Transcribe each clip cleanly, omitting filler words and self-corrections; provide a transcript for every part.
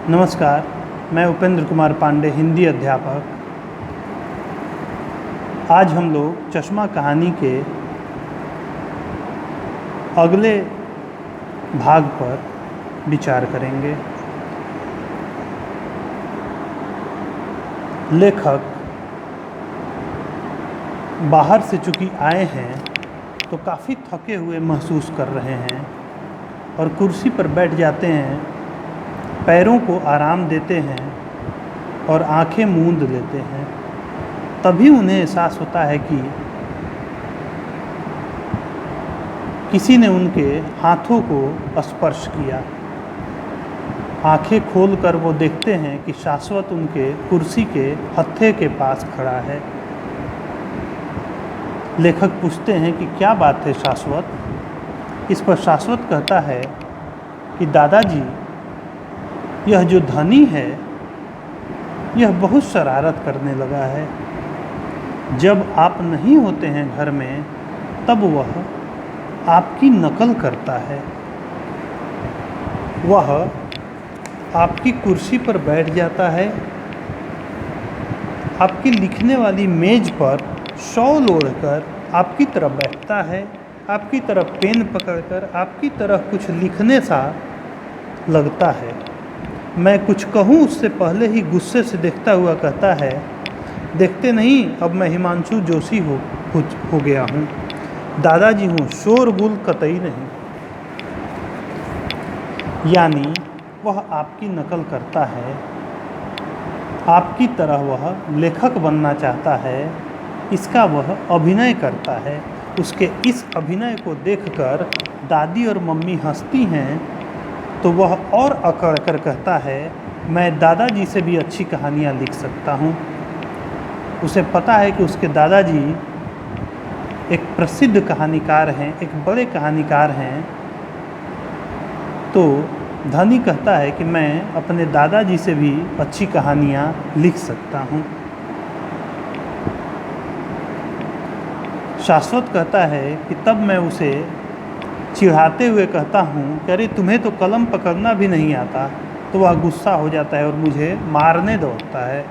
नमस्कार, मैं उपेंद्र कुमार पांडे, हिंदी अध्यापक। आज हम लोग चश्मा कहानी के अगले भाग पर विचार करेंगे। लेखक बाहर से चूँकि आए हैं तो काफ़ी थके हुए महसूस कर रहे हैं और कुर्सी पर बैठ जाते हैं, पैरों को आराम देते हैं और आंखें मूंद लेते हैं। तभी उन्हें एहसास होता है कि किसी ने उनके हाथों को स्पर्श किया। आंखें खोलकर वो देखते हैं कि शाश्वत उनके कुर्सी के हत्थे के पास खड़ा है। लेखक पूछते हैं कि क्या बात है शाश्वत। इस पर शाश्वत कहता है कि दादाजी, यह जो धनी है यह बहुत शरारत करने लगा है। जब आप नहीं होते हैं घर में तब वह आपकी नकल करता है। वह आपकी कुर्सी पर बैठ जाता है, आपकी लिखने वाली मेज पर शॉल ओढ़कर आपकी तरफ बैठता है, आपकी तरफ पेन पकड़कर आपकी तरफ कुछ लिखने सा लगता है। मैं कुछ कहूँ उससे पहले ही गुस्से से देखता हुआ कहता है, देखते नहीं अब मैं हिमांशु जोशी हो गया हूँ। दादाजी हूँ, शोरगुल कतई नहीं। यानी वह आपकी नकल करता है, आपकी तरह वह लेखक बनना चाहता है, इसका वह अभिनय करता है। उसके इस अभिनय को देखकर दादी और मम्मी हंसती हैं तो वह और अकड़ कर कहता है, मैं दादाजी से भी अच्छी कहानियाँ लिख सकता हूँ। उसे पता है कि उसके दादाजी एक प्रसिद्ध कहानीकार हैं, एक बड़े कहानीकार हैं। तो धनी कहता है कि मैं अपने दादाजी से भी अच्छी कहानियाँ लिख सकता हूँ। शाश्वत कहता है कि तब मैं उसे चिढ़ाते हुए कहता हूँ कि अरे तुम्हें तो कलम पकड़ना भी नहीं आता। तो वह गुस्सा हो जाता है और मुझे मारने दौड़ता है।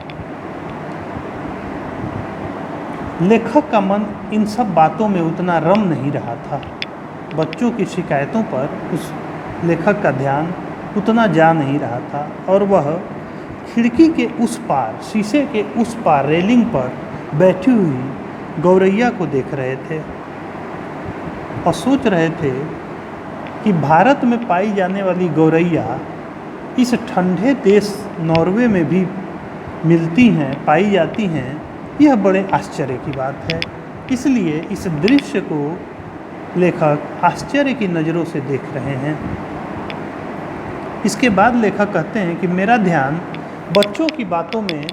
लेखक का मन इन सब बातों में उतना रम नहीं रहा था। बच्चों की शिकायतों पर उस लेखक का ध्यान उतना जा नहीं रहा था और वह खिड़की के उस पार, शीशे के उस पार रेलिंग पर बैठी हुई गौरैया को देख रहे थे और सोच रहे थे कि भारत में पाई जाने वाली गौरैया इस ठंडे देश नॉर्वे में भी मिलती हैं, पाई जाती हैं। यह बड़े आश्चर्य की बात है। इसलिए इस दृश्य को लेखक आश्चर्य की नज़रों से देख रहे हैं। इसके बाद लेखक कहते हैं कि मेरा ध्यान बच्चों की बातों में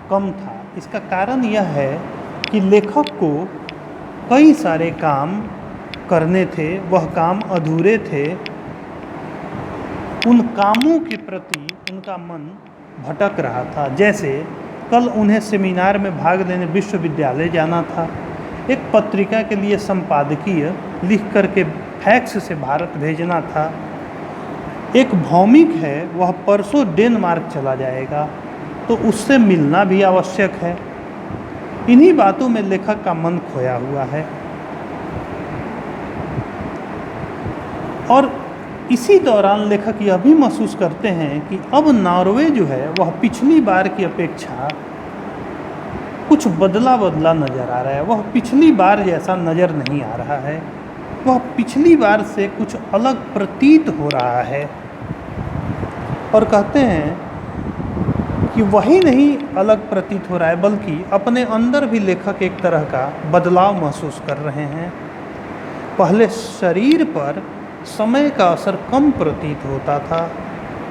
कम था। इसका कारण यह है कि लेखक को कई सारे काम करने थे, वह काम अधूरे थे। उन कामों के प्रति उनका मन भटक रहा था। जैसे कल उन्हें सेमिनार में भाग लेने विश्वविद्यालय जाना था, एक पत्रिका के लिए संपादकीय लिख करके फैक्स से भारत भेजना था। एक भौमिक है, वह परसों डेनमार्क चला जाएगा तो उससे मिलना भी आवश्यक है। इन्हीं बातों में लेखक का मन खोया हुआ है और इसी दौरान लेखक यह भी महसूस करते हैं कि अब नॉर्वे जो है वह पिछली बार की अपेक्षा कुछ बदला नज़र आ रहा है। वह पिछली बार जैसा नज़र नहीं आ रहा है। वह पिछली बार से कुछ अलग प्रतीत हो रहा है और कहते हैं कि वही नहीं अलग प्रतीत हो रहा है बल्कि अपने अंदर भी लेखक एक तरह का बदलाव महसूस कर रहे हैं। पहले शरीर पर समय का असर कम प्रतीत होता था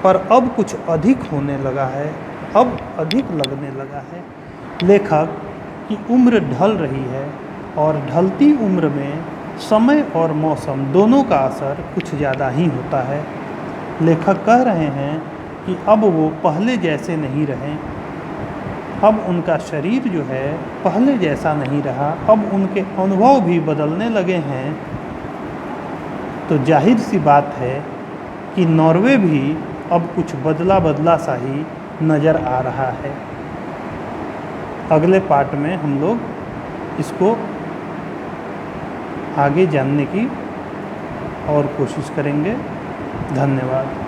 पर अब कुछ अधिक होने लगा है, अब अधिक लगने लगा है। लेखक की उम्र ढल रही है और ढलती उम्र में समय और मौसम दोनों का असर कुछ ज़्यादा ही होता है। लेखक कह रहे हैं कि अब वो पहले जैसे नहीं रहे, अब उनका शरीर जो है पहले जैसा नहीं रहा, अब उनके अनुभव भी बदलने लगे हैं। तो जाहिर सी बात है कि नॉर्वे भी अब कुछ बदला बदला सा ही नज़र आ रहा है। अगले पार्ट में हम लोग इसको आगे जानने की और कोशिश करेंगे। धन्यवाद।